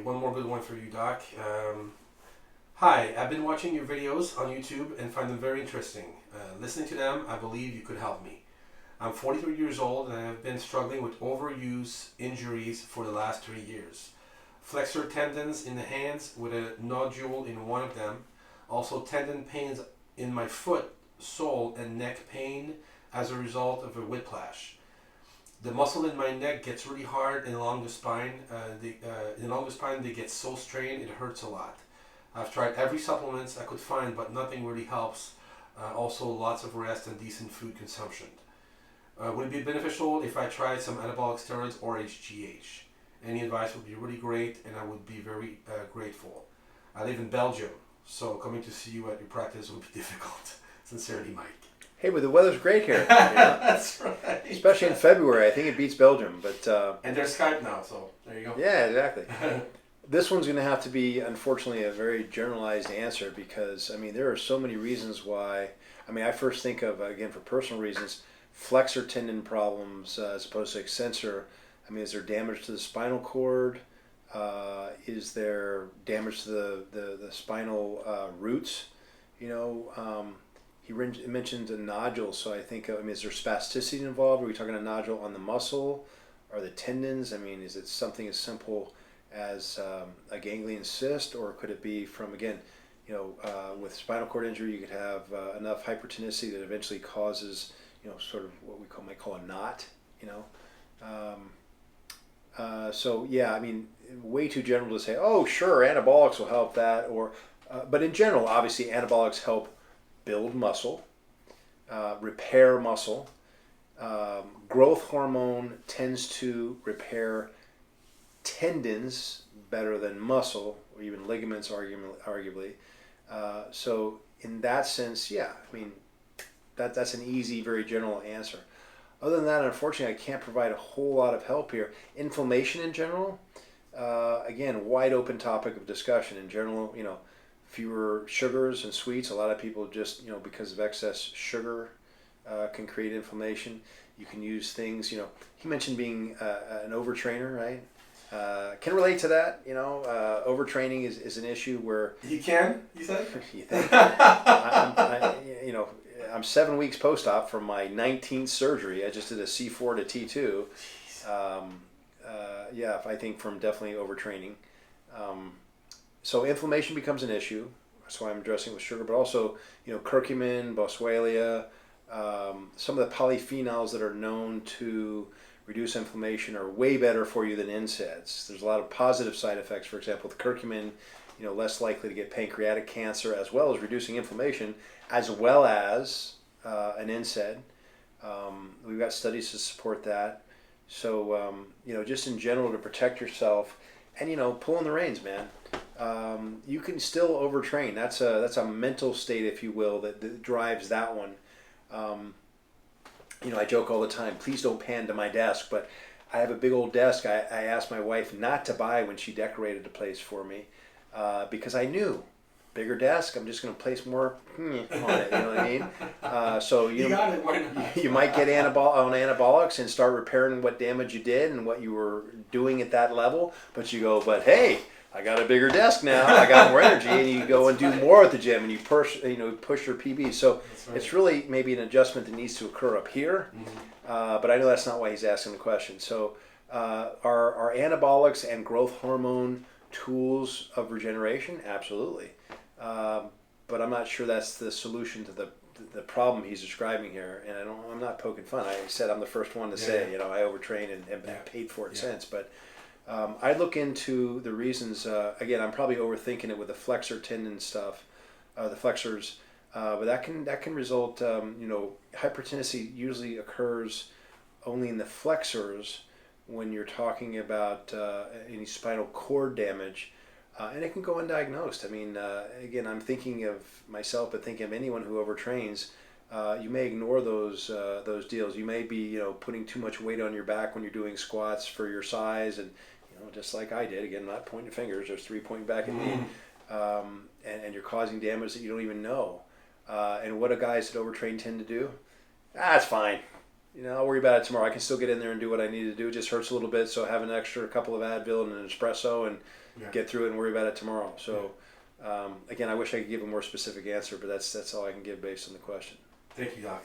one more good one for you, Doc. Hi, I've been watching your videos on YouTube and find them very interesting. Listening to them, I believe you could help me. I'm 43 years old and I have been struggling with overuse injuries for the last 3 years. Flexor tendons in the hands with a nodule in one of them. Also tendon pains in my foot, sole, and neck pain as a result of a whiplash. The muscle in my neck gets really hard and along the spine. They get so strained it hurts a lot. I've tried every supplements I could find, but nothing really helps. Also, lots of rest and decent food consumption. Would it be beneficial if I tried some anabolic steroids or HGH? Any advice would be really great, and I would be very grateful. I live in Belgium, so coming to see you at your practice would be difficult. Sincerely, Mike. Hey, but the weather's great here. That's right. Especially in February. I think it beats Belgium. But and there's Skype now, so there you go. Yeah, exactly. This one's going to have to be, unfortunately, a very generalized answer because, I mean, there are so many reasons why. I mean, I first think of, again, for personal reasons, flexor tendon problems as opposed to extensor. I mean, is there damage to the spinal cord? Is there damage to the spinal roots? You know, he mentioned a nodule, so I think, I mean, is there spasticity involved? Are we talking a nodule on the muscle or the tendons? I mean, is it something as simple as a ganglion cyst, or could it be from, again, you know, with spinal cord injury, you could have enough hypertonicity that eventually causes, you know, sort of what we might call a knot, you know. So yeah, I mean, way too general to say, oh, sure, anabolics will help that, or, but in general, obviously, anabolics help build muscle, repair muscle. Growth hormone tends to repair tendons better than muscle, or even ligaments, arguably. So in that sense, yeah, I mean, that's an easy, very general answer. Other than that, unfortunately, I can't provide a whole lot of help here. Inflammation in general, again, wide open topic of discussion. In general, you know, fewer sugars and sweets. A lot of people just, you know, because of excess sugar can create inflammation. You can use things, you know, he mentioned being an overtrainer, right? Can relate to that, you know. Overtraining is an issue where... You can, you said? You think? You know, I'm 7 weeks post-op from my 19th surgery. I just did a C4 to T2. Yeah, I think from definitely overtraining. So inflammation becomes an issue. That's why I'm addressing with sugar, but also, you know, curcumin, boswellia, some of the polyphenols that are known to reduce inflammation are way better for you than NSAIDs. There's a lot of positive side effects. For example, with curcumin, you know, less likely to get pancreatic cancer, as well as reducing inflammation, as well as an NSAID. We've got studies to support that. So, you know, just in general to protect yourself, and, you know, pulling the reins, man. You can still overtrain. That's a mental state, if you will, that drives that one. You know, I joke all the time, please don't pan to my desk, but I have a big old desk I asked my wife not to buy when she decorated the place for me, because I knew, bigger desk, I'm just going to place more on it, you know what I mean? So you got it, why not? You might get on anabolics and start repairing what damage you did and what you were doing at that level, but you go, but hey, I got a bigger desk now, I got more energy, and you go and do more at the gym, and you push your PB. So right. It's really maybe an adjustment that needs to occur up here, but I know that's not why he's asking the question. So are anabolics and growth hormone tools of regeneration? Absolutely. But I'm not sure that's the solution to the problem he's describing here, and I'm not poking fun. I said I'm the first one to say, you know, I overtrain and have paid for it since, but I look into the reasons. Again, I'm probably overthinking it with the flexor tendon stuff, the flexors, but that can result. You know, hypertonicity usually occurs only in the flexors when you're talking about any spinal cord damage, and it can go undiagnosed. I mean, again, I'm thinking of myself, but thinking of anyone who overtrains. You may ignore those deals. You may be, you know, putting too much weight on your back when you're doing squats for your size, and you know, just like I did. Again, not pointing fingers. There's three pointing back at me, and you're causing damage that you don't even know. And what do guys that overtrain tend to do? It's fine. I'll worry about it tomorrow. I can still get in there and do what I need to do. It just hurts a little bit, so have an extra couple of Advil and an espresso and get through it and worry about it tomorrow. So, again, I wish I could give a more specific answer, but that's all I can give based on the question. Thank you, Doc.